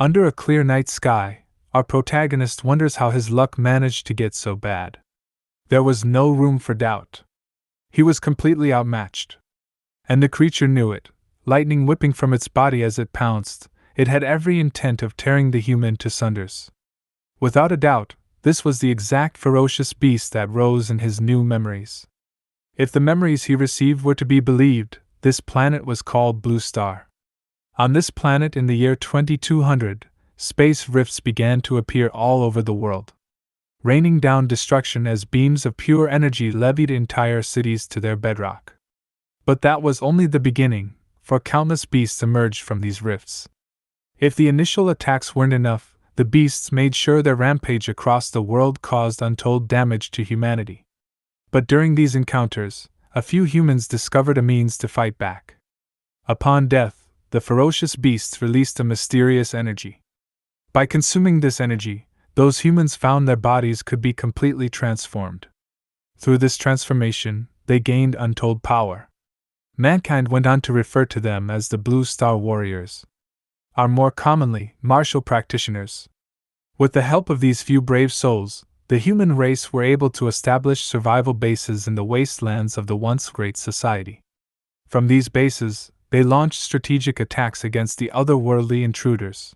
Under a clear night sky, our protagonist wonders how his luck managed to get so bad. There was no room for doubt. He was completely outmatched. And the creature knew it, lightning whipping from its body as it pounced. It had every intent of tearing the human to sunders. Without a doubt, this was the exact ferocious beast that rose in his new memories. If the memories he received were to be believed, this planet was called Blue Star. On this planet in the year 2200, space rifts began to appear all over the world, raining down destruction as beams of pure energy levied entire cities to their bedrock. But that was only the beginning, for countless beasts emerged from these rifts. If the initial attacks weren't enough, the beasts made sure their rampage across the world caused untold damage to humanity. But during these encounters, a few humans discovered a means to fight back. Upon death, the ferocious beasts released a mysterious energy. By consuming this energy, those humans found their bodies could be completely transformed. Through this transformation, they gained untold power. Mankind went on to refer to them as the Blue Star Warriors, or more commonly, martial practitioners. With the help of these few brave souls, the human race were able to establish survival bases in the wastelands of the once great society. From these bases, they launched strategic attacks against the otherworldly intruders.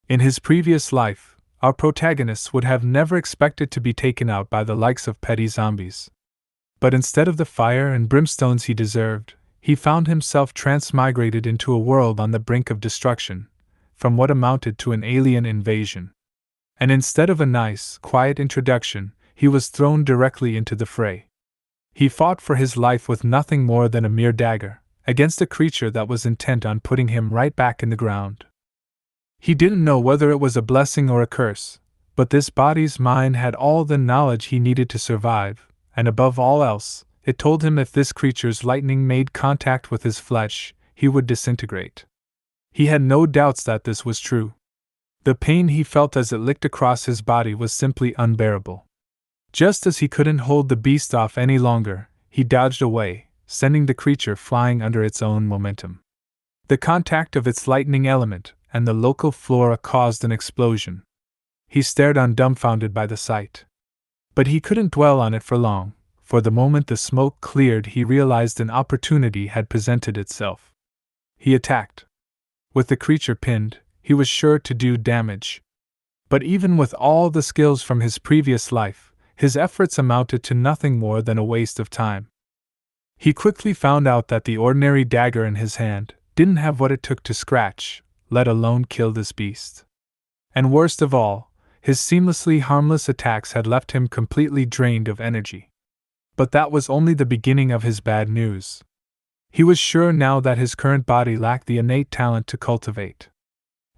In his previous life, our protagonist would have never expected to be taken out by the likes of petty zombies. But instead of the fire and brimstones he deserved, he found himself transmigrated into a world on the brink of destruction, from what amounted to an alien invasion. And instead of a nice, quiet introduction, he was thrown directly into the fray. He fought for his life with nothing more than a mere dagger, against a creature that was intent on putting him right back in the ground. He didn't know whether it was a blessing or a curse, but this body's mind had all the knowledge he needed to survive, and above all else, it told him if this creature's lightning made contact with his flesh, he would disintegrate. He had no doubts that this was true. The pain he felt as it licked across his body was simply unbearable. Just as he couldn't hold the beast off any longer, he dodged away, sending the creature flying under its own momentum. The contact of its lightning element and the local flora caused an explosion. He stared on, dumbfounded by the sight. But he couldn't dwell on it for long, for the moment the smoke cleared he realized an opportunity had presented itself. He attacked. With the creature pinned, he was sure to do damage. But even with all the skills from his previous life, his efforts amounted to nothing more than a waste of time. He quickly found out that the ordinary dagger in his hand didn't have what it took to scratch, let alone kill this beast. And worst of all, his seamlessly harmless attacks had left him completely drained of energy. But that was only the beginning of his bad news. He was sure now that his current body lacked the innate talent to cultivate.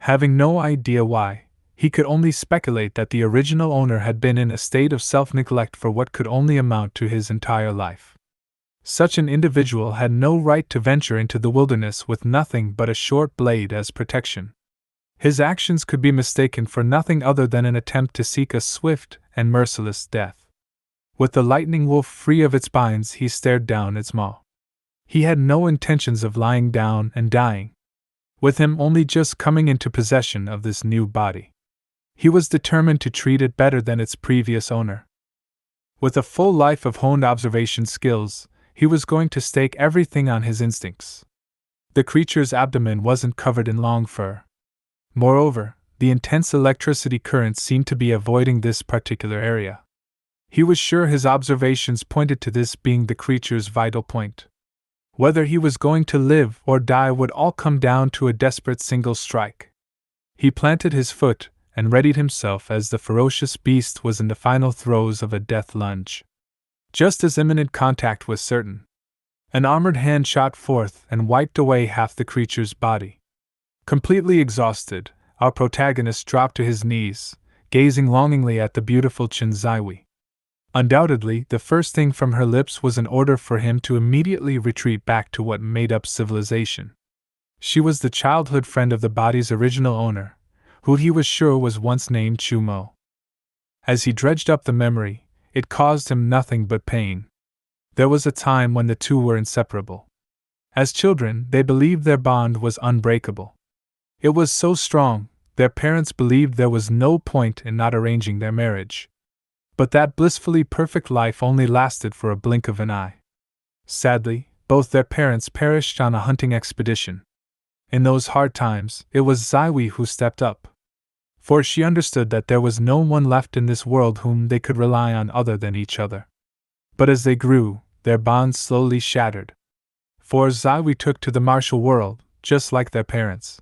Having no idea why, he could only speculate that the original owner had been in a state of self-neglect for what could only amount to his entire life. Such an individual had no right to venture into the wilderness with nothing but a short blade as protection. His actions could be mistaken for nothing other than an attempt to seek a swift and merciless death. With the lightning wolf free of its binds, he stared down its maw. He had no intentions of lying down and dying. With him only just coming into possession of this new body, he was determined to treat it better than its previous owner. With a full life of honed observation skills, he was going to stake everything on his instincts. The creature's abdomen wasn't covered in long fur. Moreover, the intense electricity currents seemed to be avoiding this particular area. He was sure his observations pointed to this being the creature's vital point. Whether he was going to live or die would all come down to a desperate single strike. He planted his foot and readied himself as the ferocious beast was in the final throes of a death lunge. Just as imminent contact was certain, an armored hand shot forth and wiped away half the creature's body. Completely exhausted, our protagonist dropped to his knees, gazing longingly at the beautiful Chinzaiwi. Undoubtedly, the first thing from her lips was an order for him to immediately retreat back to what made up civilization. She was the childhood friend of the body's original owner, who he was sure was once named Chumo. As he dredged up the memory, it caused him nothing but pain. There was a time when the two were inseparable. As children, they believed their bond was unbreakable. It was so strong Their parents believed there was no point in not arranging their marriage. But that blissfully perfect life only lasted for a blink of an eye. Sadly, both their parents perished on a hunting expedition. In those hard times, it was Ziwi who stepped up. For she understood that there was no one left in this world whom they could rely on other than each other. But as they grew, their bonds slowly shattered. For Ziwi took to the martial world, just like their parents.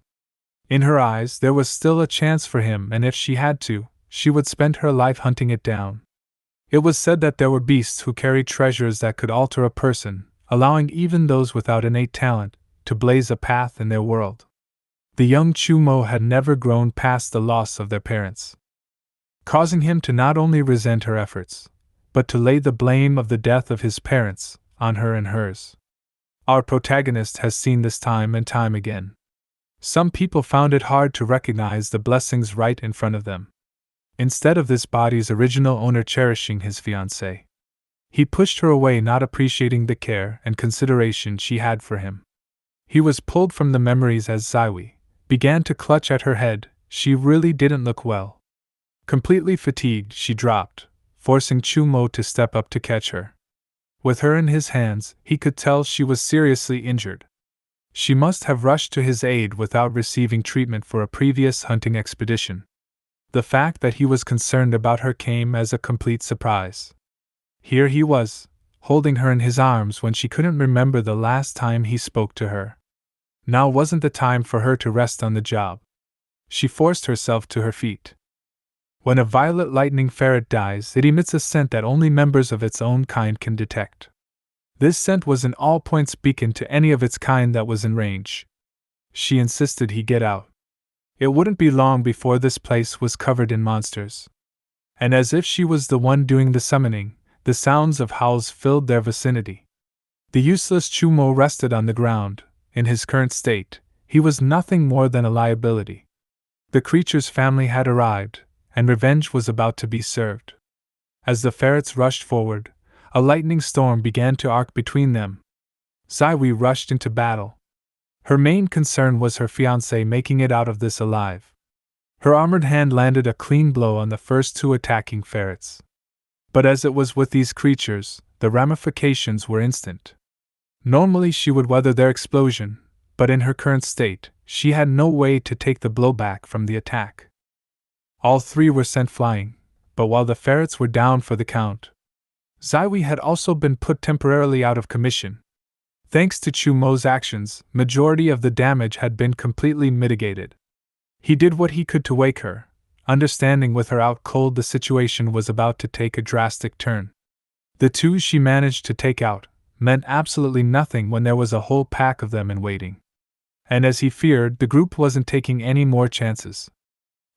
In her eyes, there was still a chance for him, and if she had to, she would spend her life hunting it down. It was said that there were beasts who carried treasures that could alter a person, allowing even those without innate talent to blaze a path in their world. The young Chumo had never grown past the loss of their parents, causing him to not only resent her efforts, but to lay the blame of the death of his parents on her and hers. Our protagonist has seen this time and time again. Some people found it hard to recognize the blessings right in front of them. Instead of this body's original owner cherishing his fiancée, he pushed her away, not appreciating the care and consideration she had for him. He was pulled from the memories as Ziwi began to clutch at her head. She really didn't look well. Completely fatigued, she dropped, forcing Chumo to step up to catch her. With her in his hands, he could tell she was seriously injured. She must have rushed to his aid without receiving treatment for a previous hunting expedition. The fact that he was concerned about her came as a complete surprise. Here he was, holding her in his arms when she couldn't remember the last time he spoke to her. Now wasn't the time for her to rest on the job. She forced herself to her feet. When a violet lightning ferret dies, it emits a scent that only members of its own kind can detect. This scent was an all-points beacon to any of its kind that was in range. She insisted he get out. It wouldn't be long before this place was covered in monsters. And as if she was the one doing the summoning, the sounds of howls filled their vicinity. The useless Chumo rested on the ground. In his current state, he was nothing more than a liability. The creature's family had arrived, and revenge was about to be served. As the ferrets rushed forward, a lightning storm began to arc between them. Ziwi rushed into battle. Her main concern was her fiancé making it out of this alive. Her armored hand landed a clean blow on the first two attacking ferrets. But as it was with these creatures, the ramifications were instant. Normally she would weather their explosion, but in her current state, she had no way to take the blowback from the attack. All three were sent flying, but while the ferrets were down for the count, Ziwi had also been put temporarily out of commission. Thanks to Chumo's actions, majority of the damage had been completely mitigated. He did what he could to wake her, understanding with her out cold the situation was about to take a drastic turn. The two she managed to take out meant absolutely nothing when there was a whole pack of them in waiting. And as he feared, the group wasn't taking any more chances.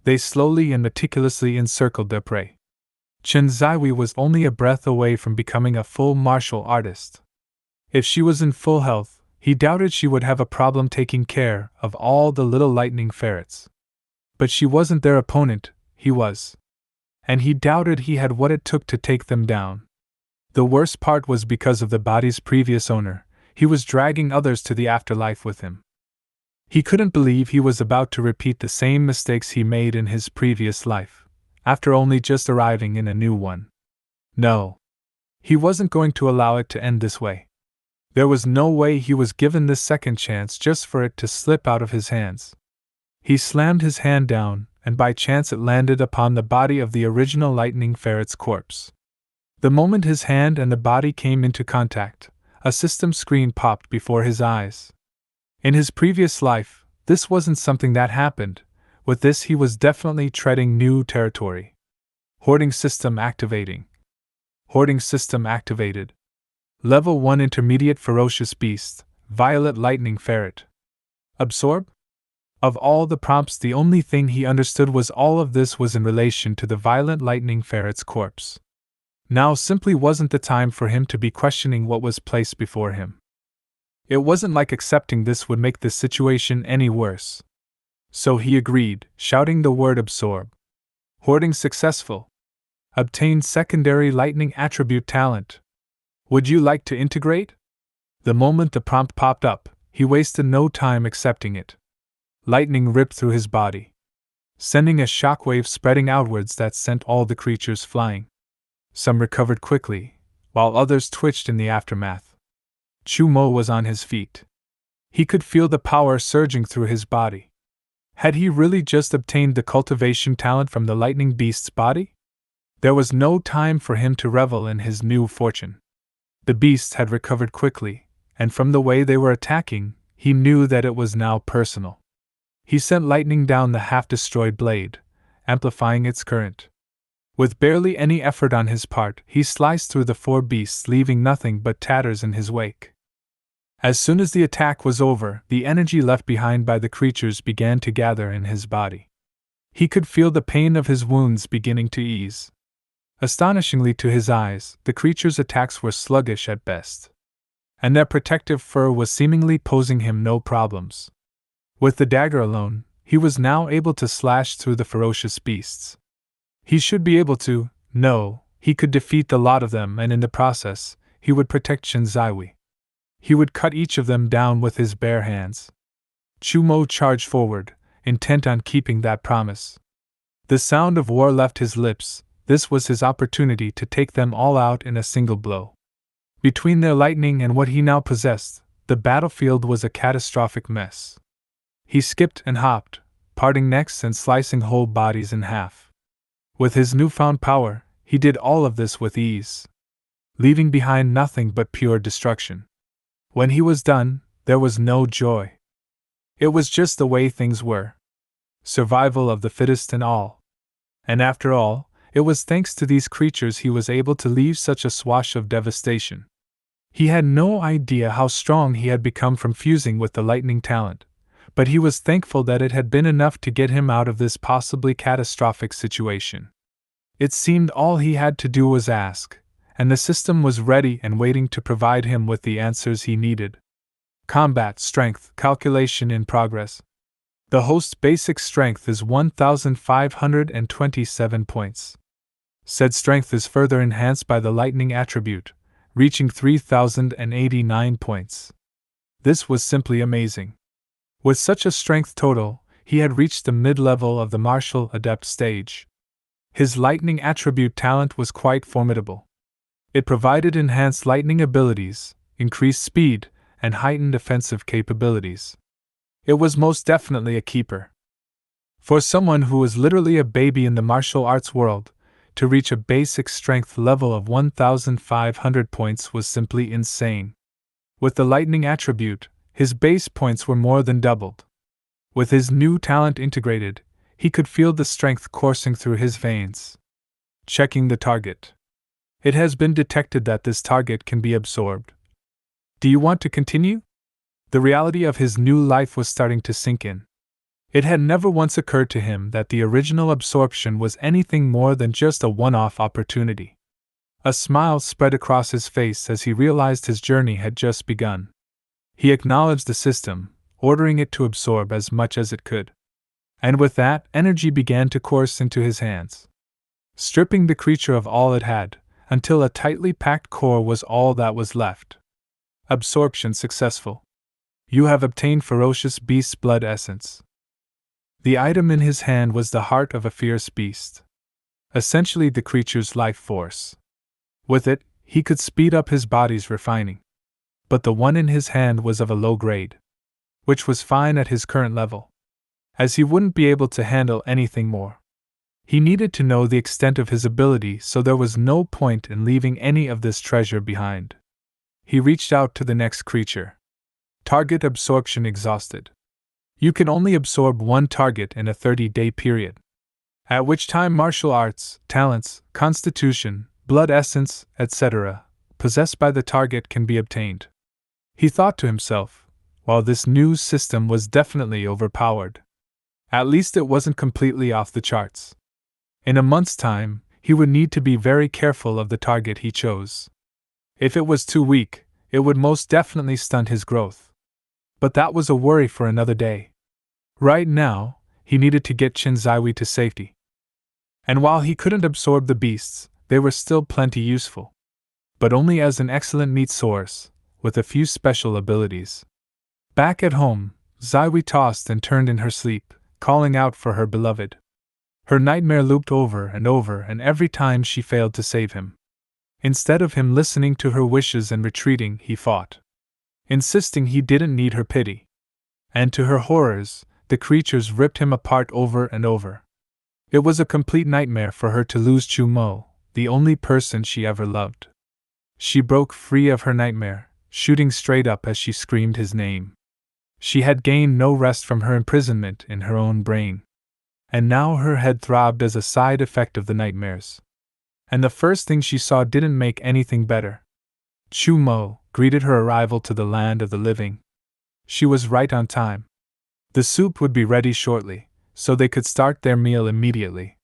They slowly and meticulously encircled their prey. Chen Ziwi was only a breath away from becoming a full martial artist. If she was in full health, he doubted she would have a problem taking care of all the little lightning ferrets. But she wasn't their opponent, he was. And he doubted he had what it took to take them down. The worst part was because of the body's previous owner, he was dragging others to the afterlife with him. He couldn't believe he was about to repeat the same mistakes he made in his previous life, after only just arriving in a new one. No. He wasn't going to allow it to end this way. There was no way he was given this second chance just for it to slip out of his hands. He slammed his hand down, and by chance it landed upon the body of the original lightning ferret's corpse. The moment his hand and the body came into contact, a system screen popped before his eyes. In his previous life, this wasn't something that happened. With this, he was definitely treading new territory. Hoarding system activating. Hoarding system activated. Level 1 Intermediate Ferocious Beast, Violet Lightning Ferret. Absorb? Of all the prompts, the only thing he understood was all of this was in relation to the Violet Lightning Ferret's corpse. Now simply wasn't the time for him to be questioning what was placed before him. It wasn't like accepting this would make the situation any worse. So he agreed, shouting the word absorb. Hoarding successful. Obtained secondary lightning attribute talent. Would you like to integrate? The moment the prompt popped up, he wasted no time accepting it. Lightning ripped through his body. sending a shockwave spreading outwards that sent all the creatures flying. Some recovered quickly, while others twitched in the aftermath. Chu Mo was on his feet. He could feel the power surging through his body. Had he really just obtained the cultivation talent from the lightning beast's body? There was no time for him to revel in his new fortune. The beasts had recovered quickly, and from the way they were attacking, he knew that it was now personal. He sent lightning down the half-destroyed blade, amplifying its current. With barely any effort on his part, he sliced through the 4 beasts, leaving nothing but tatters in his wake. As soon as the attack was over, the energy left behind by the creatures began to gather in his body. He could feel the pain of his wounds beginning to ease. Astonishingly to his eyes, the creatures' attacks were sluggish at best, and their protective fur was seemingly posing him no problems. With the dagger alone, he was now able to slash through the ferocious beasts. He should be able to, no, he could defeat the lot of them, and in the process, he would protect Shinzaiwi. He would cut each of them down with his bare hands. Chu Mo charged forward, intent on keeping that promise. The sound of war left his lips. This was his opportunity to take them all out in a single blow. Between their lightning and what he now possessed, the battlefield was a catastrophic mess. He skipped and hopped, parting necks and slicing whole bodies in half. With his newfound power, he did all of this with ease, leaving behind nothing but pure destruction. When he was done, there was no joy. It was just the way things were. Survival of the fittest and all. And after all, it was thanks to these creatures he was able to leave such a swash of devastation. He had no idea how strong he had become from fusing with the lightning talent, but he was thankful that it had been enough to get him out of this possibly catastrophic situation. It seemed all he had to do was ask, and the system was ready and waiting to provide him with the answers he needed. Combat strength calculation in progress. The host's basic strength is 1,527 points. Said strength is further enhanced by the lightning attribute, reaching 3,089 points. This was simply amazing. With such a strength total, he had reached the mid-level of the martial adept stage. His lightning attribute talent was quite formidable. It provided enhanced lightning abilities, increased speed, and heightened offensive capabilities. It was most definitely a keeper. For someone who was literally a baby in the martial arts world, to reach a basic strength level of 1,500 points was simply insane. With the lightning attribute, his base points were more than doubled. With his new talent integrated, he could feel the strength coursing through his veins. Checking the target. It has been detected that this target can be absorbed. Do you want to continue? The reality of his new life was starting to sink in. It had never once occurred to him that the original absorption was anything more than just a one-off opportunity. A smile spread across his face as he realized his journey had just begun. He acknowledged the system, ordering it to absorb as much as it could. And with that, energy began to course into his hands, stripping the creature of all it had, until a tightly packed core was all that was left. Absorption successful. You have obtained Ferocious Beast's Blood Essence. The item in his hand was the heart of a fierce beast, essentially the creature's life force. With it, he could speed up his body's refining. But the one in his hand was of a low grade, which was fine at his current level, as he wouldn't be able to handle anything more. He needed to know the extent of his ability, so there was no point in leaving any of this treasure behind. He reached out to the next creature. Target absorption exhausted. You can only absorb one target in a 30-day period, at which time martial arts, talents, constitution, blood essence, etc., possessed by the target can be obtained. He thought to himself, while this new system was definitely overpowered, at least it wasn't completely off the charts. In a month's time, he would need to be very careful of the target he chose. If it was too weak, it would most definitely stunt his growth. But that was a worry for another day. Right now, he needed to get Shinzaiwi to safety. And while he couldn't absorb the beasts, they were still plenty useful. But only as an excellent meat source, with a few special abilities. Back at home, Zaiwi tossed and turned in her sleep, calling out for her beloved. Her nightmare looped over, and every time she failed to save him. Instead of him listening to her wishes and retreating, he fought, insisting he didn't need her pity. And to her horrors, the creatures ripped him apart over and over. It was a complete nightmare for her to lose Chu Mo, the only person she ever loved. She broke free of her nightmare, shooting straight up as she screamed his name. She had gained no rest from her imprisonment in her own brain. And now her head throbbed as a side effect of the nightmares. And the first thing she saw didn't make anything better. Chu Mo greeted her arrival to the land of the living. She was right on time. The soup would be ready shortly, so they could start their meal immediately.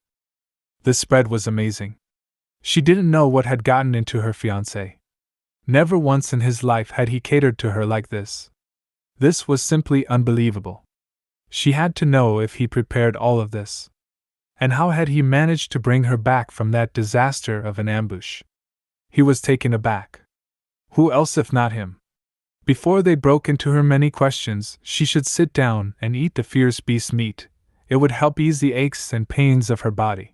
The spread was amazing. She didn't know what had gotten into her fiancé. Never once in his life had he catered to her like this. This was simply unbelievable. She had to know if he prepared all of this. And how had he managed to bring her back from that disaster of an ambush? He was taken aback. Who else if not him? Before they broke into her many questions, she should sit down and eat the fierce beast meat. It would help ease the aches and pains of her body.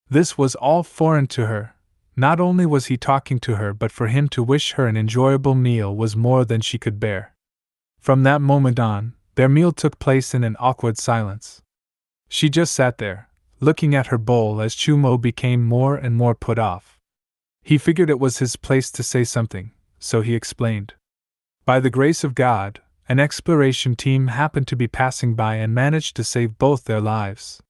This was all foreign to her. Not only was he talking to her, but for him to wish her an enjoyable meal was more than she could bear. From that moment on, their meal took place in an awkward silence. She just sat there, looking at her bowl as Chu Mo became more and more put off. He figured it was his place to say something, so he explained. By the grace of God, an exploration team happened to be passing by and managed to save both their lives.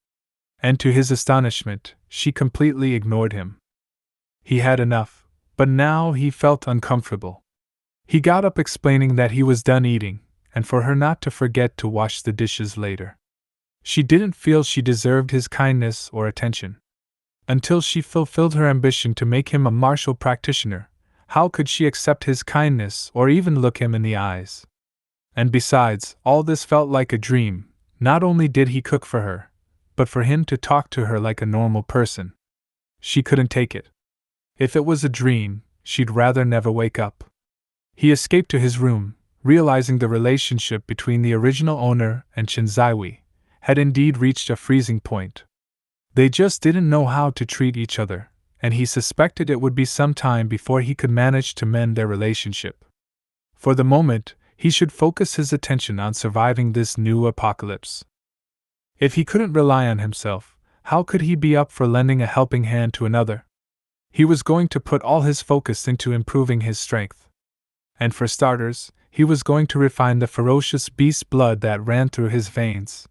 And to his astonishment, she completely ignored him. He had enough, but now he felt uncomfortable. He got up explaining that he was done eating, and for her not to forget to wash the dishes later. She didn't feel she deserved his kindness or attention. Until she fulfilled her ambition to make him a martial practitioner, how could she accept his kindness or even look him in the eyes? And besides, all this felt like a dream. Not only did he cook for her, but for him to talk to her like a normal person. She couldn't take it. If it was a dream, she'd rather never wake up. He escaped to his room, realizing the relationship between the original owner and Shinzaiwi had indeed reached a freezing point. They just didn't know how to treat each other, and he suspected it would be some time before he could manage to mend their relationship. For the moment, he should focus his attention on surviving this new apocalypse. If he couldn't rely on himself, how could he be up for lending a helping hand to another? He was going to put all his focus into improving his strength. And for starters, he was going to refine the ferocious beast blood that ran through his veins.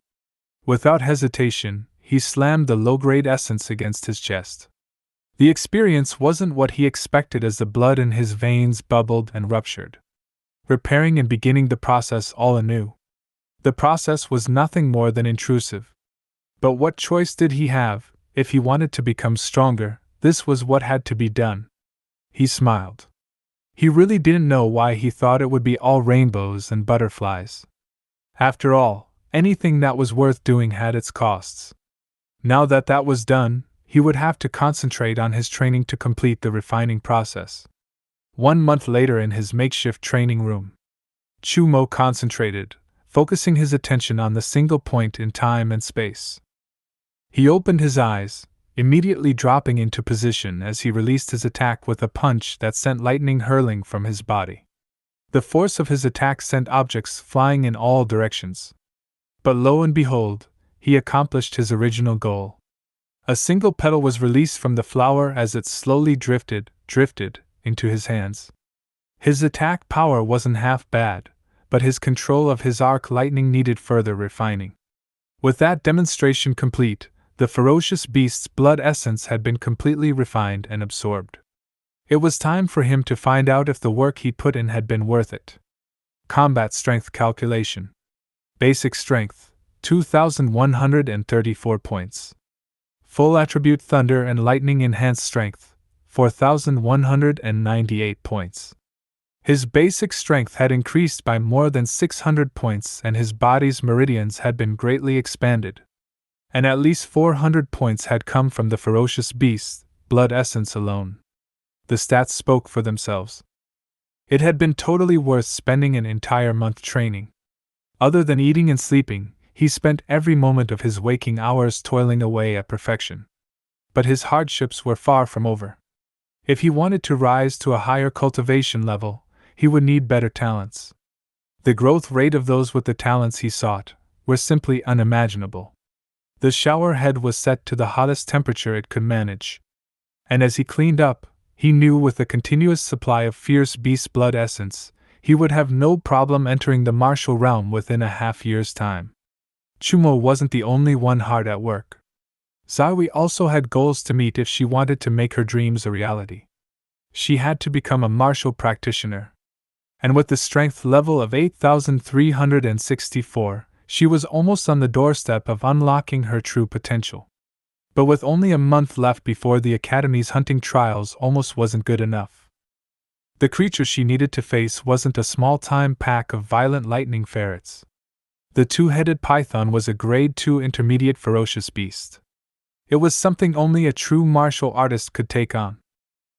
Without hesitation, he slammed the low-grade essence against his chest. The experience wasn't what he expected as the blood in his veins bubbled and ruptured, repairing and beginning the process all anew. The process was nothing more than intrusive. But what choice did he have? If he wanted to become stronger, this was what had to be done. He smiled. He really didn't know why he thought it would be all rainbows and butterflies. After all, anything that was worth doing had its costs. Now that that was done, he would have to concentrate on his training to complete the refining process. 1 month later in his makeshift training room, Chu Mo concentrated, focusing his attention on the single point in time and space. He opened his eyes, immediately dropping into position as he released his attack with a punch that sent lightning hurling from his body. The force of his attack sent objects flying in all directions. But lo and behold, he accomplished his original goal. A single petal was released from the flower as it slowly drifted into his hands. His attack power wasn't half bad, but his control of his arc lightning needed further refining. With that demonstration complete, the ferocious beast's blood essence had been completely refined and absorbed. It was time for him to find out if the work he'd put in had been worth it. Combat strength calculation. Basic strength, 2,134 points. Full attribute thunder and lightning enhanced strength, 4,198 points. His basic strength had increased by more than 600 points and his body's meridians had been greatly expanded. And at least 400 points had come from the ferocious beast's blood essence alone. The stats spoke for themselves. It had been totally worth spending an entire month training. Other than eating and sleeping, he spent every moment of his waking hours toiling away at perfection. But his hardships were far from over. If he wanted to rise to a higher cultivation level, he would need better talents. The growth rate of those with the talents he sought were simply unimaginable. The shower head was set to the hottest temperature it could manage. And as he cleaned up, he knew with a continuous supply of fierce beast blood essence, he would have no problem entering the martial realm within a half-year's time. Chumo wasn't the only one hard at work. Zawi also had goals to meet if she wanted to make her dreams a reality. She had to become a martial practitioner. And with the strength level of 8,364, she was almost on the doorstep of unlocking her true potential. But with only a month left before the Academy's hunting trials almost wasn't good enough. The creature she needed to face wasn't a small-time pack of violent lightning ferrets. The two-headed python was a Grade 2 intermediate ferocious beast. It was something only a true martial artist could take on.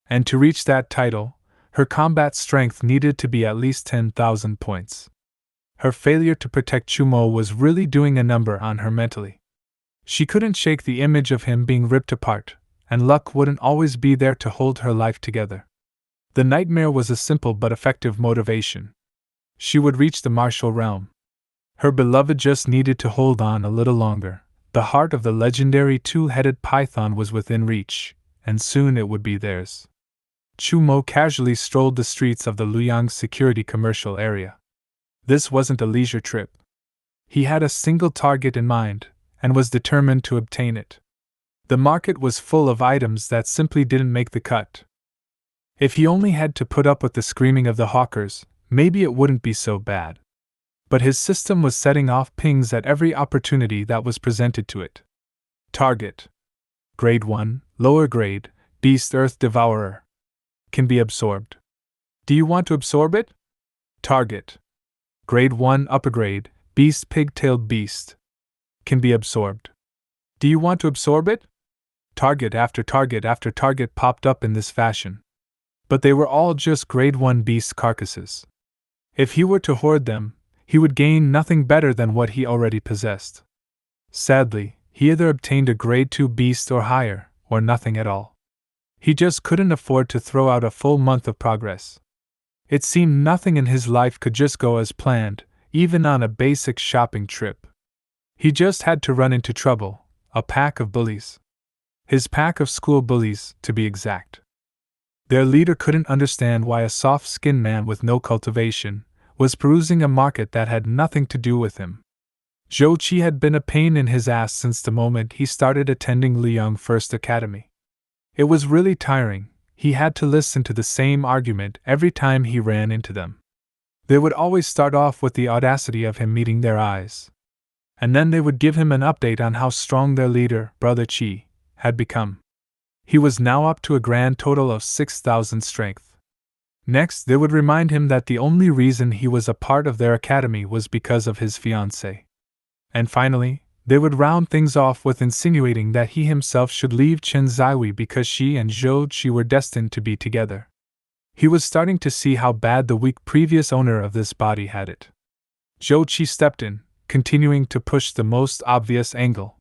And to reach that title, her combat strength needed to be at least 10,000 points. Her failure to protect Chumo was really doing a number on her mentally. She couldn't shake the image of him being ripped apart, and luck wouldn't always be there to hold her life together. The nightmare was a simple but effective motivation. She would reach the martial realm. Her beloved just needed to hold on a little longer. The heart of the legendary two-headed python was within reach, and soon it would be theirs. Chumo casually strolled the streets of the Luyang Security Commercial Area. This wasn't a leisure trip. He had a single target in mind, and was determined to obtain it. The market was full of items that simply didn't make the cut. If he only had to put up with the screaming of the hawkers, maybe it wouldn't be so bad. But his system was setting off pings at every opportunity that was presented to it. Target: Grade 1, lower grade, Beast Earth Devourer. Can be absorbed. Do you want to absorb it? Target: Grade 1, upper grade, Beast Pig-tailed Beast. Can be absorbed. Do you want to absorb it? Target after target after target popped up in this fashion. But they were all just Grade 1 beast carcasses. If he were to hoard them, he would gain nothing better than what he already possessed. Sadly, he either obtained a Grade 2 beast or higher, or nothing at all. He just couldn't afford to throw out a full month of progress. It seemed nothing in his life could just go as planned, even on a basic shopping trip. He just had to run into trouble, a pack of bullies. His pack of school bullies, to be exact. Their leader couldn't understand why a soft-skinned man with no cultivation was perusing a market that had nothing to do with him. Zhou Qi had been a pain in his ass since the moment he started attending Liyang First Academy. It was really tiring. He had to listen to the same argument every time he ran into them. They would always start off with the audacity of him meeting their eyes. And then they would give him an update on how strong their leader, Brother Qi, had become. He was now up to a grand total of 6,000 strength. Next, they would remind him that the only reason he was a part of their academy was because of his fiancée. And finally, they would round things off with insinuating that he himself should leave Chen Zaiwei because she and Zhou Qi were destined to be together. He was starting to see how bad the weak previous owner of this body had it. Zhou Qi stepped in, continuing to push the most obvious angle.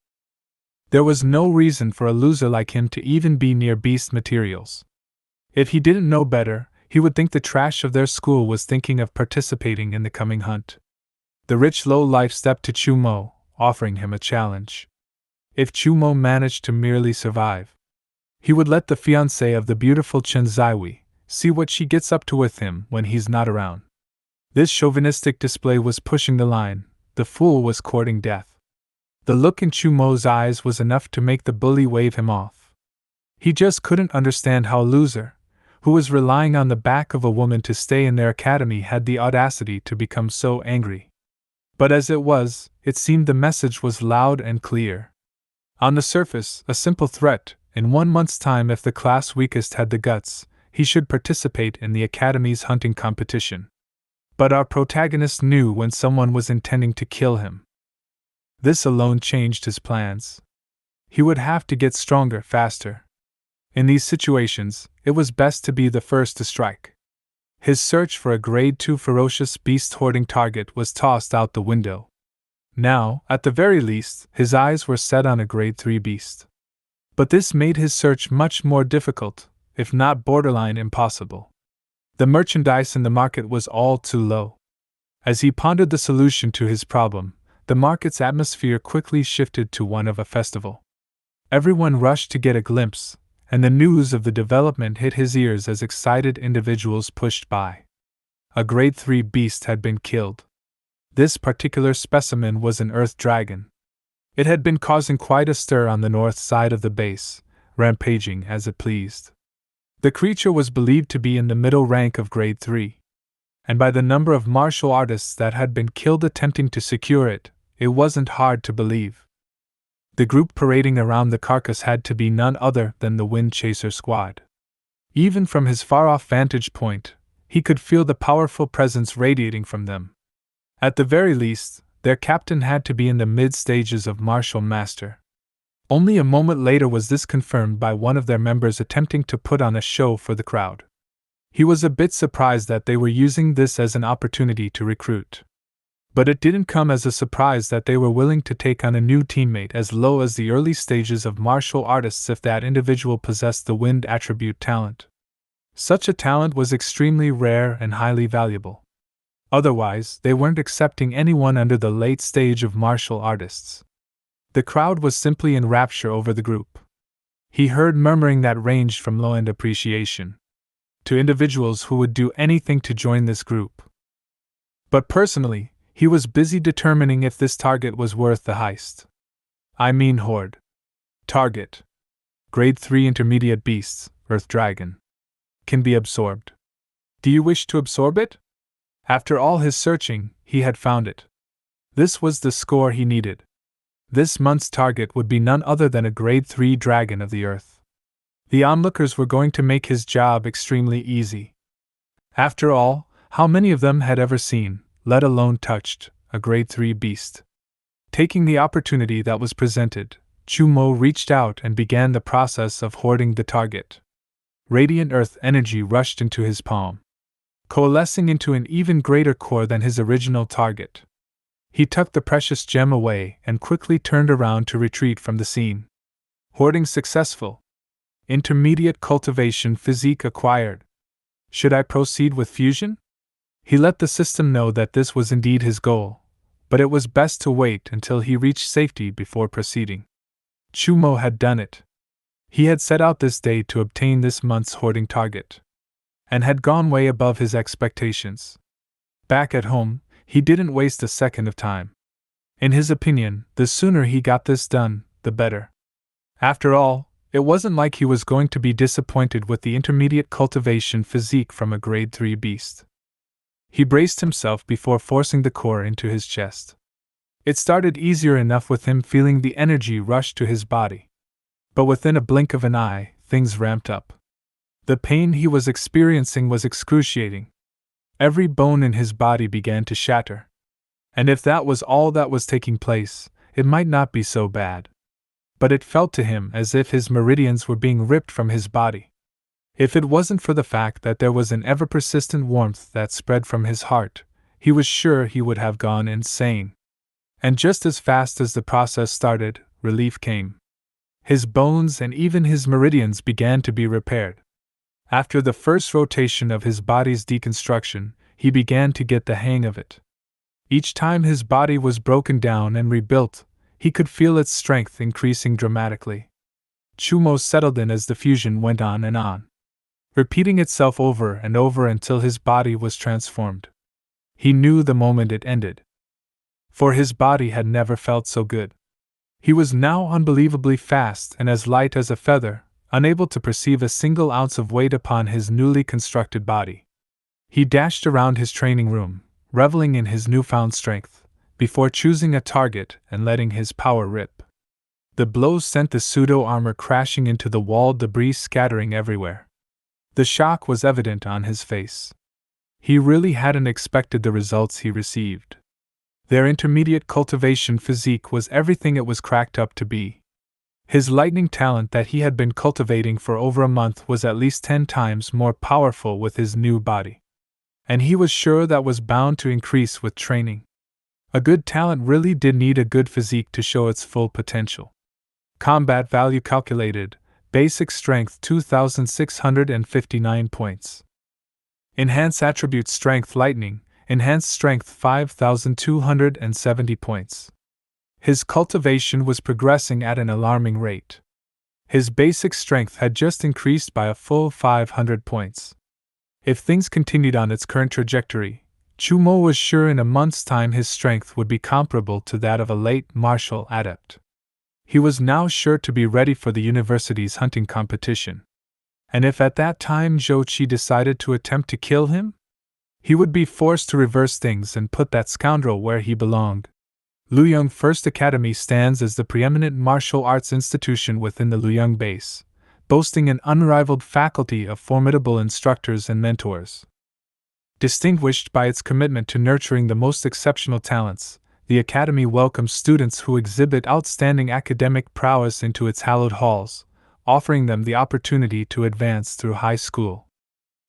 There was no reason for a loser like him to even be near beast materials. If he didn't know better, he would think the trash of their school was thinking of participating in the coming hunt. The rich low-life stepped to Chumo, offering him a challenge. If Chumo managed to merely survive, he would let the fiancée of the beautiful Chen Zaiwei see what she gets up to with him when he's not around. This chauvinistic display was pushing the line. The fool was courting death. The look in Chumo's eyes was enough to make the bully wave him off. He just couldn't understand how a loser, who was relying on the back of a woman to stay in their academy, had the audacity to become so angry. But as it was, it seemed the message was loud and clear. On the surface, a simple threat: in 1 month's time, if the class weakest had the guts, he should participate in the academy's hunting competition. But our protagonist knew when someone was intending to kill him. This alone changed his plans. He would have to get stronger faster. In these situations, it was best to be the first to strike. His search for a Grade 2 ferocious beast hoarding target was tossed out the window. Now, at the very least, his eyes were set on a grade 3 beast. But this made his search much more difficult, if not borderline impossible. The merchandise in the market was all too low. As he pondered the solution to his problem, the market's atmosphere quickly shifted to one of a festival. Everyone rushed to get a glimpse, and the news of the development hit his ears as excited individuals pushed by. A grade 3 beast had been killed. This particular specimen was an earth dragon. It had been causing quite a stir on the north side of the base, rampaging as it pleased. The creature was believed to be in the middle rank of grade 3. And by the number of martial artists that had been killed attempting to secure it, it wasn't hard to believe. The group parading around the carcass had to be none other than the Wind Chaser squad. Even from his far-off vantage point, he could feel the powerful presence radiating from them. At the very least, their captain had to be in the mid-stages of martial master. Only a moment later was this confirmed by one of their members attempting to put on a show for the crowd. He was a bit surprised that they were using this as an opportunity to recruit. But it didn't come as a surprise that they were willing to take on a new teammate as low as the early stages of martial artists if that individual possessed the wind attribute talent. Such a talent was extremely rare and highly valuable. Otherwise, they weren't accepting anyone under the late stage of martial artists. The crowd was simply in rapture over the group. He heard murmuring that ranged from low-end appreciation to individuals who would do anything to join this group. But personally, he was busy determining if this target was worth the heist. I mean horde. Target. Grade 3 intermediate beasts, Earth Dragon. Can be absorbed. Do you wish to absorb it? After all his searching, he had found it. This was the score he needed. This month's target would be none other than a grade 3 dragon of the earth. The onlookers were going to make his job extremely easy. After all, how many of them had ever seen, let alone touched, a grade 3 beast? Taking the opportunity that was presented, Chumo reached out and began the process of hoarding the target. Radiant earth energy rushed into his palm, coalescing into an even greater core than his original target. He tucked the precious gem away and quickly turned around to retreat from the scene. Hoarding successful. Intermediate cultivation physique acquired. Should I proceed with fusion? He let the system know that this was indeed his goal, but it was best to wait until he reached safety before proceeding. Chumo had done it. He had set out this day to obtain this month's hoarding target, and had gone way above his expectations. Back at home, he didn't waste a second of time. In his opinion, the sooner he got this done, the better. After all, it wasn't like he was going to be disappointed with the intermediate cultivation physique from a grade 3 beast. He braced himself before forcing the core into his chest. It started easier enough with him feeling the energy rush to his body. But within a blink of an eye, things ramped up. The pain he was experiencing was excruciating. Every bone in his body began to shatter. And if that was all that was taking place, it might not be so bad. But it felt to him as if his meridians were being ripped from his body. If it wasn't for the fact that there was an ever-persistent warmth that spread from his heart, he was sure he would have gone insane. And just as fast as the process started, relief came. His bones and even his meridians began to be repaired. After the first rotation of his body's deconstruction, he began to get the hang of it. Each time his body was broken down and rebuilt, he could feel its strength increasing dramatically. Chumo settled in as the fusion went on and on, repeating itself over and over until his body was transformed. He knew the moment it ended. For his body had never felt so good. He was now unbelievably fast and as light as a feather, unable to perceive a single ounce of weight upon his newly constructed body. He dashed around his training room, reveling in his newfound strength, before choosing a target and letting his power rip. The blows sent the pseudo-armor crashing into the wall, debris scattering everywhere. The shock was evident on his face. He really hadn't expected the results he received. Their intermediate cultivation physique was everything it was cracked up to be. His lightning talent that he had been cultivating for over a month was at least 10 times more powerful with his new body. And he was sure that was bound to increase with training. A good talent really did need a good physique to show its full potential. Combat value calculated, basic strength 2,659 points. Enhance attribute strength lightning, enhanced strength 5,270 points. His cultivation was progressing at an alarming rate. His basic strength had just increased by a full 500 points. If things continued on its current trajectory, Chumo was sure in a month's time his strength would be comparable to that of a late martial adept. He was now sure to be ready for the university's hunting competition. And if at that time Zhou Qi decided to attempt to kill him, he would be forced to reverse things and put that scoundrel where he belonged. Luyang First Academy stands as the preeminent martial arts institution within the Luyang base, boasting an unrivaled faculty of formidable instructors and mentors. Distinguished by its commitment to nurturing the most exceptional talents, the Academy welcomes students who exhibit outstanding academic prowess into its hallowed halls, offering them the opportunity to advance through high school.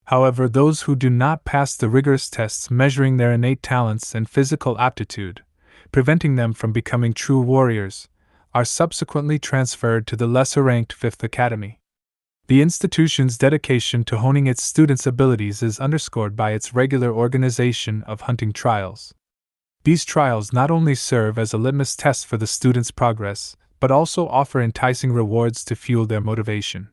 However, those who do not pass the rigorous tests measuring their innate talents and physical aptitude, preventing them from becoming true warriors, are subsequently transferred to the lesser-ranked Fifth Academy. The institution's dedication to honing its students' abilities is underscored by its regular organization of hunting trials. These trials not only serve as a litmus test for the students' progress, but also offer enticing rewards to fuel their motivation.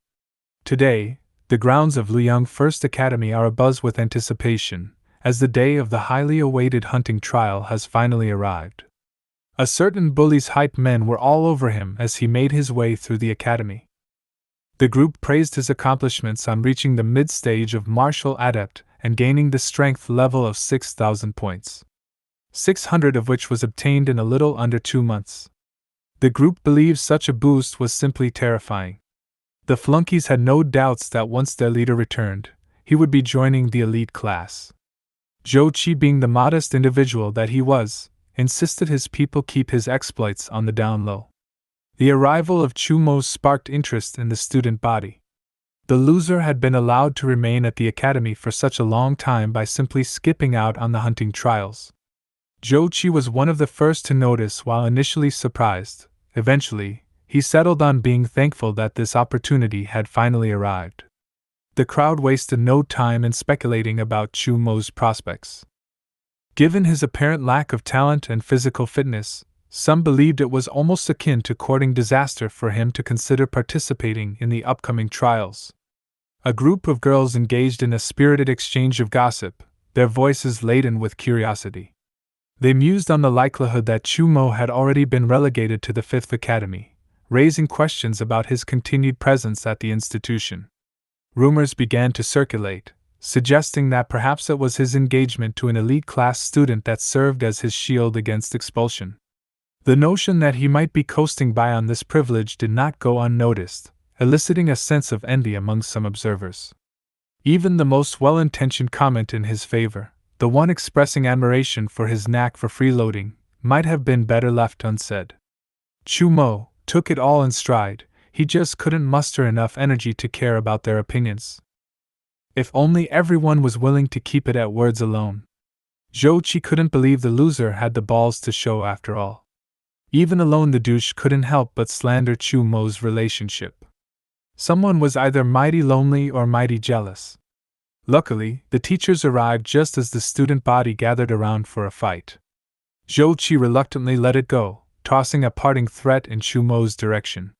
Today, the grounds of Luyang First Academy are abuzz with anticipation, as the day of the highly awaited hunting trial has finally arrived. A certain bully's hype men were all over him as he made his way through the academy. The group praised his accomplishments on reaching the mid-stage of martial adept and gaining the strength level of 6,000 points. 600 of which was obtained in a little under 2 months. The group believed such a boost was simply terrifying. The flunkies had no doubts that once their leader returned, he would be joining the elite class. Zhou Qi, being the modest individual that he was, insisted his people keep his exploits on the down low. The arrival of Chumo sparked interest in the student body. The loser had been allowed to remain at the academy for such a long time by simply skipping out on the hunting trials. Zhou Qi was one of the first to notice. While initially surprised, eventually, he settled on being thankful that this opportunity had finally arrived. The crowd wasted no time in speculating about Chumo's prospects. Given his apparent lack of talent and physical fitness, some believed it was almost akin to courting disaster for him to consider participating in the upcoming trials. A group of girls engaged in a spirited exchange of gossip, their voices laden with curiosity. They mused on the likelihood that Chumo had already been relegated to the Fifth Academy, raising questions about his continued presence at the institution. Rumors began to circulate, suggesting that perhaps it was his engagement to an elite class student that served as his shield against expulsion. The notion that he might be coasting by on this privilege did not go unnoticed, eliciting a sense of envy among some observers. Even the most well-intentioned comment in his favor, the one expressing admiration for his knack for freeloading, might have been better left unsaid. Chumo took it all in stride. He just couldn't muster enough energy to care about their opinions. If only everyone was willing to keep it at words alone. Zhou Qi couldn't believe the loser had the balls to show after all. Even alone, the douche couldn't help but slander Chumo's relationship. Someone was either mighty lonely or mighty jealous. Luckily, the teachers arrived just as the student body gathered around for a fight. Zhou Qi reluctantly let it go, tossing a parting threat in Chumo's direction.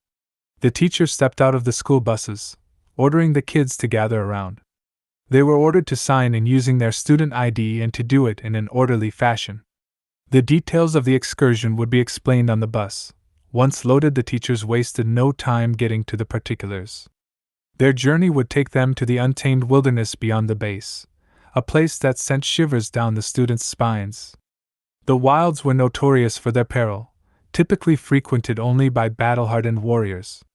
The teachers stepped out of the school buses, ordering the kids to gather around. They were ordered to sign in using their student ID and to do it in an orderly fashion. The details of the excursion would be explained on the bus. Once loaded, the teachers wasted no time getting to the particulars. Their journey would take them to the untamed wilderness beyond the base, a place that sent shivers down the students' spines. The wilds were notorious for their peril, typically frequented only by battle-hardened warriors.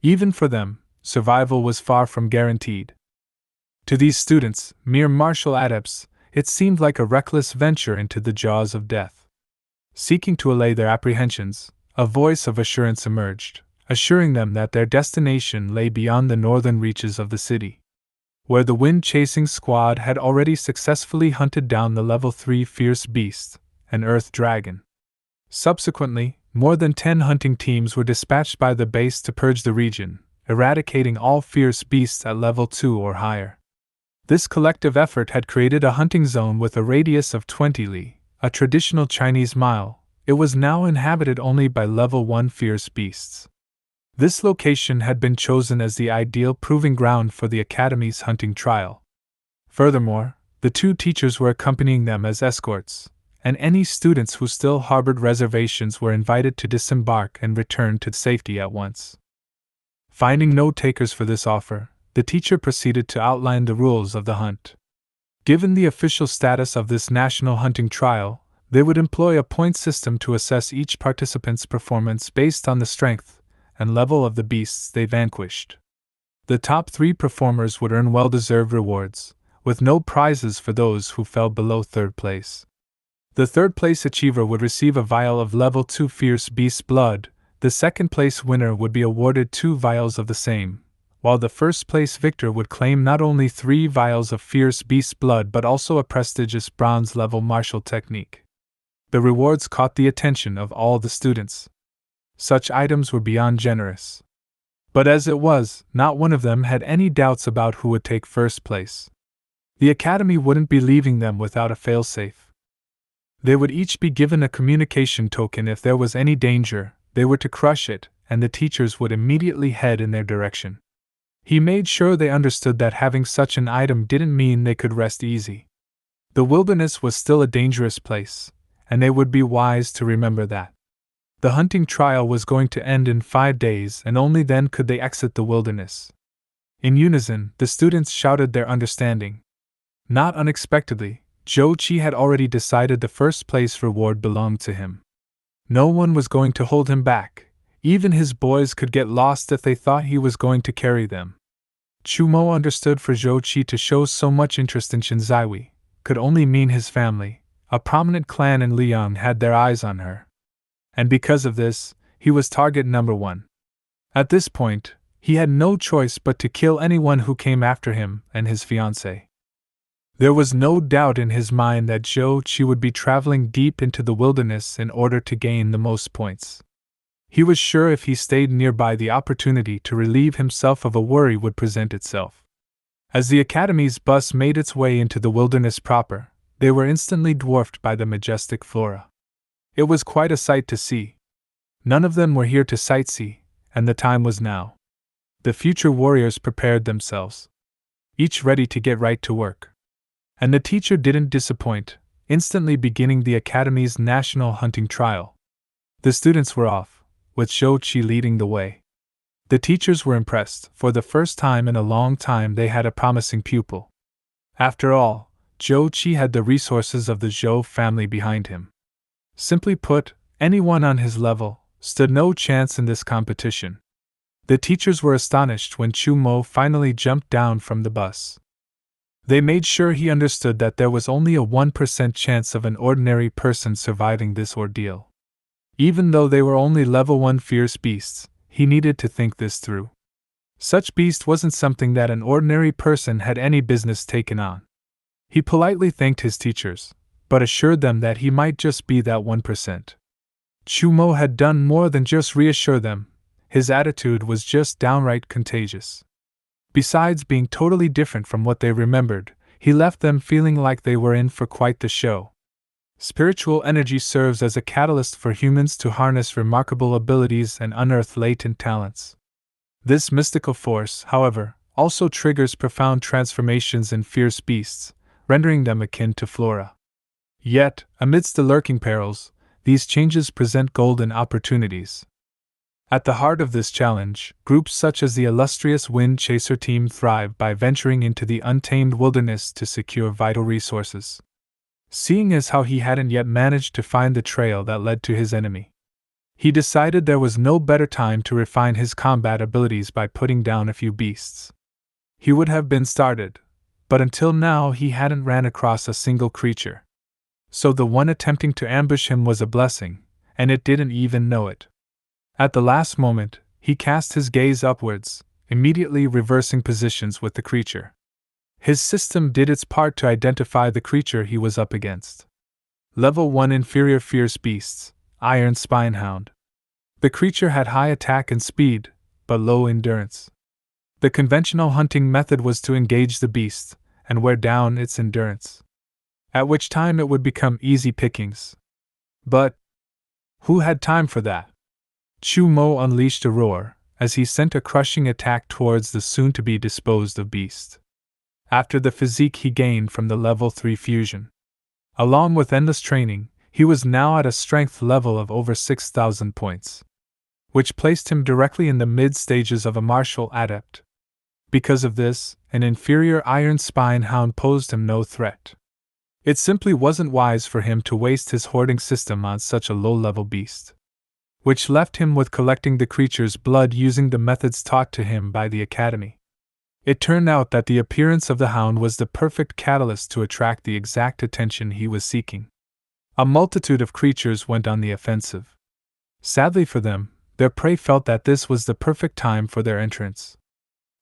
Even for them, survival was far from guaranteed. To these students, mere martial adepts, it seemed like a reckless venture into the jaws of death. Seeking to allay their apprehensions, a voice of assurance emerged, assuring them that their destination lay beyond the northern reaches of the city, where the wind-chasing squad had already successfully hunted down the level 3 fierce beast, an earth dragon. Subsequently, more than 10 hunting teams were dispatched by the base to purge the region, eradicating all fierce beasts at level 2 or higher. This collective effort had created a hunting zone with a radius of 20 li, a traditional Chinese mile. It was now inhabited only by level 1 fierce beasts. This location had been chosen as the ideal proving ground for the Academy's hunting trial. Furthermore, the 2 teachers were accompanying them as escorts, and any students who still harbored reservations were invited to disembark and return to safety at once. Finding no takers for this offer, the teacher proceeded to outline the rules of the hunt. Given the official status of this national hunting trial, they would employ a point system to assess each participant's performance based on the strength and level of the beasts they vanquished. The top 3 performers would earn well-deserved rewards, with no prizes for those who fell below 3rd place. The 3rd place achiever would receive a vial of level 2 fierce beast blood. The 2nd place winner would be awarded 2 vials of the same, while the 1st place victor would claim not only 3 vials of fierce beast blood but also a prestigious bronze level martial technique. The rewards caught the attention of all the students. Such items were beyond generous. But as it was, not one of them had any doubts about who would take 1st place. The Academy wouldn't be leaving them without a failsafe. They would each be given a communication token if there was any danger. They were to crush it, and the teachers would immediately head in their direction. He made sure they understood that having such an item didn't mean they could rest easy. The wilderness was still a dangerous place, and they would be wise to remember that. The hunting trial was going to end in 5 days, and only then could they exit the wilderness. In unison, the students shouted their understanding. Not unexpectedly, Zhou Qi had already decided the 1st place reward belonged to him. No one was going to hold him back. Even his boys could get lost if they thought he was going to carry them. Chu Mo understood for Zhou Qi to show so much interest in Shinzaiwi could only mean his family, a prominent clan in Liang, had their eyes on her. And because of this, he was target number 1. At this point, he had no choice but to kill anyone who came after him and his fiancée. There was no doubt in his mind that Zhou Qi would be traveling deep into the wilderness in order to gain the most points. He was sure if he stayed nearby, the opportunity to relieve himself of a worry would present itself. As the Academy's bus made its way into the wilderness proper, they were instantly dwarfed by the majestic flora. It was quite a sight to see. None of them were here to sightsee, and the time was now. The future warriors prepared themselves, each ready to get right to work. And the teacher didn't disappoint, instantly beginning the Academy's national hunting trial. The students were off, with Zhou Qi leading the way. The teachers were impressed. For the first time in a long time they had a promising pupil. After all, Zhou Qi had the resources of the Zhou family behind him. Simply put, anyone on his level stood no chance in this competition. The teachers were astonished when Chu Mo finally jumped down from the bus. They made sure he understood that there was only a 1% chance of an ordinary person surviving this ordeal. Even though they were only level 1 fierce beasts, he needed to think this through. Such beast wasn't something that an ordinary person had any business taking on. He politely thanked his teachers, but assured them that he might just be that 1%. Chu Mo had done more than just reassure them. His attitude was just downright contagious. Besides being totally different from what they remembered, he left them feeling like they were in for quite the show. Spiritual energy serves as a catalyst for humans to harness remarkable abilities and unearth latent talents. This mystical force, however, also triggers profound transformations in fierce beasts, rendering them akin to flora. Yet, amidst the lurking perils, these changes present golden opportunities. At the heart of this challenge, groups such as the illustrious Wind Chaser team thrive by venturing into the untamed wilderness to secure vital resources. Seeing as how he hadn't yet managed to find the trail that led to his enemy, he decided there was no better time to refine his combat abilities by putting down a few beasts. He would have been started, but until now he hadn't ran across a single creature. So the one attempting to ambush him was a blessing, and it didn't even know it. At the last moment, he cast his gaze upwards, immediately reversing positions with the creature. His system did its part to identify the creature he was up against. Level 1 Inferior Fierce Beasts, Iron Spinehound. The creature had high attack and speed, but low endurance. The conventional hunting method was to engage the beast and wear down its endurance, at which time it would become easy pickings. But who had time for that? Chu Mo unleashed a roar as he sent a crushing attack towards the soon-to-be disposed of beast. After the physique he gained from the level 3 fusion, along with endless training, he was now at a strength level of over 6,000 points, which placed him directly in the mid-stages of a martial adept. Because of this, an inferior Iron Spine Hound posed him no threat. It simply wasn't wise for him to waste his hoarding system on such a low-level beast, which left him with collecting the creature's blood using the methods taught to him by the Academy. It turned out that the appearance of the hound was the perfect catalyst to attract the exact attention he was seeking. A multitude of creatures went on the offensive. Sadly for them, their prey felt that this was the perfect time for their entrance.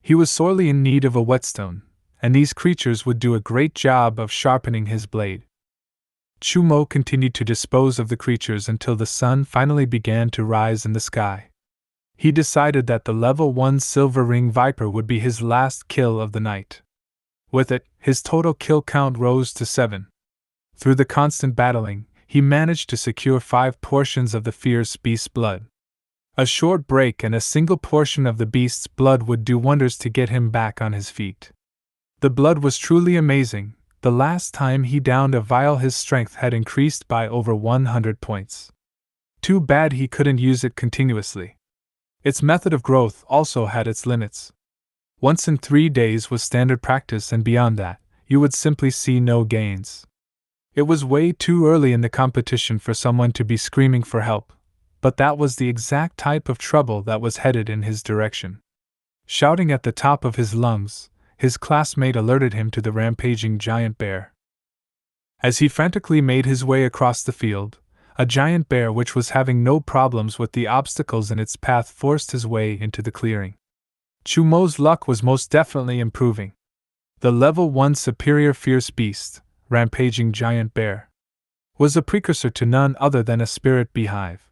He was sorely in need of a whetstone, and these creatures would do a great job of sharpening his blade. Chu Mo continued to dispose of the creatures until the sun finally began to rise in the sky. He decided that the level 1 Silver Ring Viper would be his last kill of the night. With it, his total kill count rose to 7. Through the constant battling, he managed to secure 5 portions of the fierce beast's blood. A short break and a single portion of the beast's blood would do wonders to get him back on his feet. The blood was truly amazing. The last time he downed a vial his strength had increased by over 100 points. Too bad he couldn't use it continuously. Its method of growth also had its limits. Once in 3 days was standard practice, and beyond that, you would simply see no gains. It was way too early in the competition for someone to be screaming for help, but that was the exact type of trouble that was headed in his direction. Shouting at the top of his lungs, his classmate alerted him to the rampaging giant bear. As he frantically made his way across the field, a giant bear which was having no problems with the obstacles in its path forced his way into the clearing. Chu Mo's luck was most definitely improving. The level 1 Superior Fierce Beast, Rampaging Giant Bear, was a precursor to none other than a spirit beehive.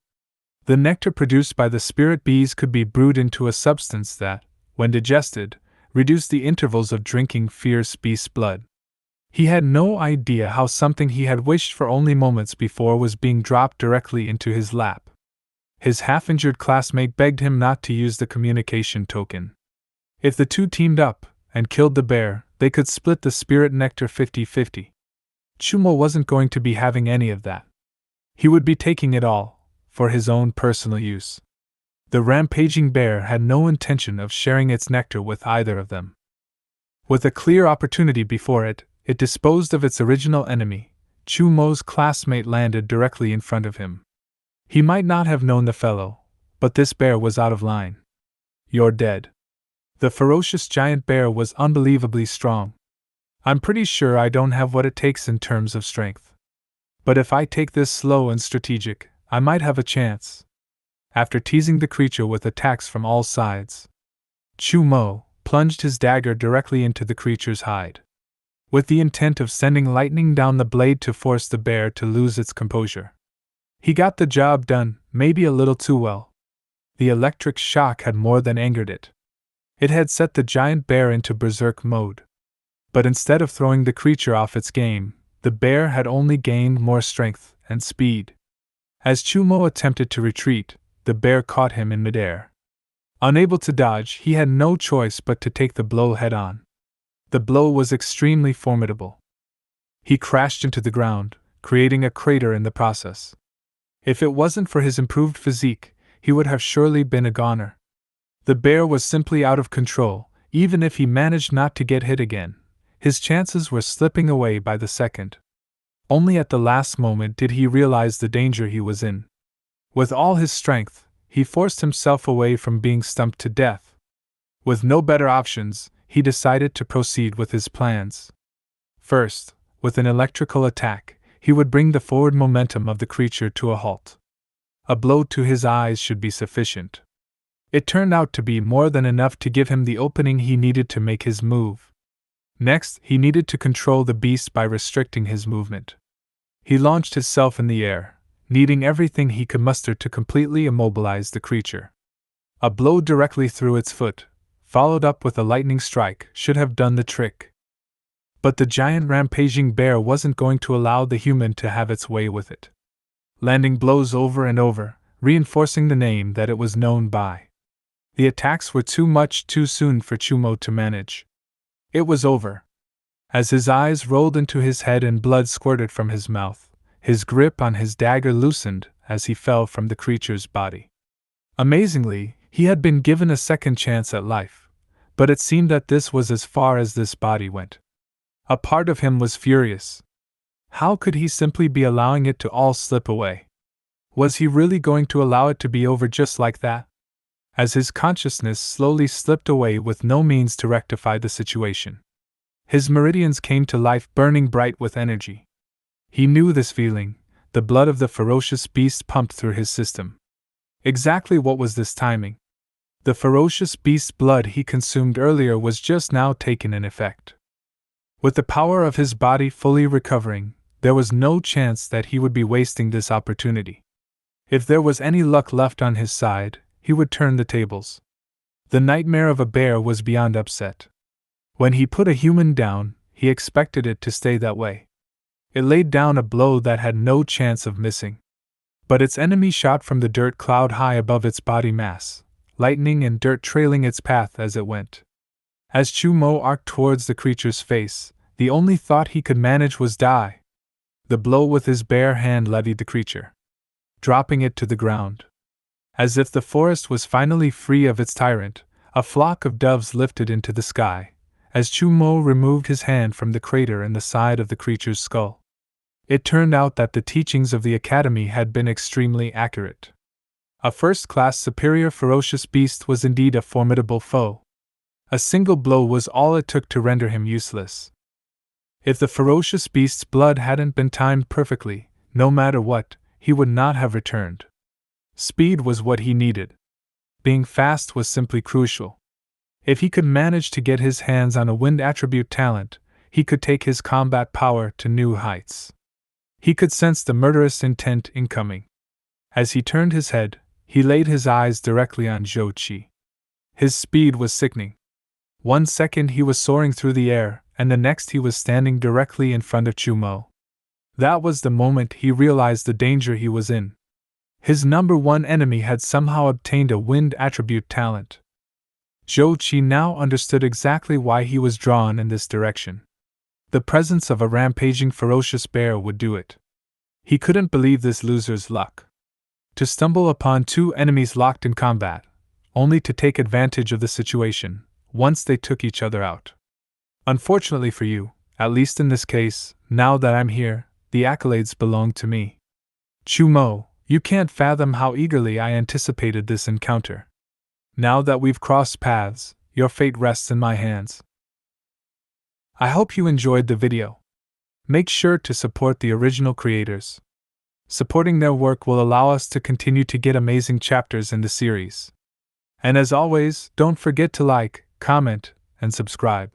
The nectar produced by the spirit bees could be brewed into a substance that, when digested, reduced the intervals of drinking fierce beast blood. He had no idea how something he had wished for only moments before was being dropped directly into his lap. His half-injured classmate begged him not to use the communication token. If the two teamed up and killed the bear, they could split the spirit nectar 50-50. Chu Mo wasn't going to be having any of that. He would be taking it all for his own personal use. The rampaging bear had no intention of sharing its nectar with either of them. With a clear opportunity before it, it disposed of its original enemy. Chu Mo's classmate landed directly in front of him. He might not have known the fellow, but this bear was out of line. "You're dead." The ferocious giant bear was unbelievably strong. "I'm pretty sure I don't have what it takes in terms of strength. But if I take this slow and strategic, I might have a chance." After teasing the creature with attacks from all sides, Chu Mo plunged his dagger directly into the creature's hide, with the intent of sending lightning down the blade to force the bear to lose its composure. He got the job done, maybe a little too well. The electric shock had more than angered it. It had set the giant bear into berserk mode. But instead of throwing the creature off its game, the bear had only gained more strength and speed. As Chu Mo attempted to retreat, the bear caught him in midair. Unable to dodge, he had no choice but to take the blow head-on. The blow was extremely formidable. He crashed into the ground, creating a crater in the process. If it wasn't for his improved physique, he would have surely been a goner. The bear was simply out of control. Even if he managed not to get hit again, his chances were slipping away by the second. Only at the last moment did he realize the danger he was in. With all his strength, he forced himself away from being stumped to death. With no better options, he decided to proceed with his plans. First, with an electrical attack, he would bring the forward momentum of the creature to a halt. A blow to his eyes should be sufficient. It turned out to be more than enough to give him the opening he needed to make his move. Next, he needed to control the beast by restricting his movement. He launched himself in the air, needing everything he could muster to completely immobilize the creature. A blow directly through its foot, followed up with a lightning strike, should have done the trick. But the giant rampaging bear wasn't going to allow the human to have its way with it. Landing blows over and over, reinforcing the name that it was known by. The attacks were too much too soon for Chumo to manage. It was over. As his eyes rolled into his head and blood squirted from his mouth, his grip on his dagger loosened as he fell from the creature's body. Amazingly, he had been given a second chance at life, but it seemed that this was as far as this body went. A part of him was furious. How could he simply be allowing it to all slip away? Was he really going to allow it to be over just like that? As his consciousness slowly slipped away with no means to rectify the situation, his meridians came to life, burning bright with energy. He knew this feeling. The blood of the ferocious beast pumped through his system. Exactly what was this timing? The ferocious beast's blood he consumed earlier was just now taken in effect. With the power of his body fully recovering, there was no chance that he would be wasting this opportunity. If there was any luck left on his side, he would turn the tables. The nightmare of a bear was beyond upset. When he put a human down, he expected it to stay that way. It laid down a blow that had no chance of missing. But its enemy shot from the dirt cloud high above its body mass, lightning and dirt trailing its path as it went. As Chumo arced towards the creature's face, the only thought he could manage was die. The blow with his bare hand levied the creature, dropping it to the ground. As if the forest was finally free of its tyrant, a flock of doves lifted into the sky, as Chumo removed his hand from the crater in the side of the creature's skull. It turned out that the teachings of the academy had been extremely accurate. A first-class superior ferocious beast was indeed a formidable foe. A single blow was all it took to render him useless. If the ferocious beast's blood hadn't been timed perfectly, no matter what, he would not have returned. Speed was what he needed. Being fast was simply crucial. If he could manage to get his hands on a wind attribute talent, he could take his combat power to new heights. He could sense the murderous intent incoming. As he turned his head, he laid his eyes directly on Zhou Qi. His speed was sickening. 1 second he was soaring through the air, and the next he was standing directly in front of Chumo. That was the moment he realized the danger he was in. His number one enemy had somehow obtained a wind attribute talent. Zhou Qi now understood exactly why he was drawn in this direction. The presence of a rampaging ferocious bear would do it. He couldn't believe this loser's luck. To stumble upon two enemies locked in combat, only to take advantage of the situation, once they took each other out. Unfortunately for you, at least in this case, now that I'm here, the accolades belong to me. Chumo, you can't fathom how eagerly I anticipated this encounter. Now that we've crossed paths, your fate rests in my hands. I hope you enjoyed the video. Make sure to support the original creators. Supporting their work will allow us to continue to get amazing chapters in the series. And as always, don't forget to like, comment, and subscribe.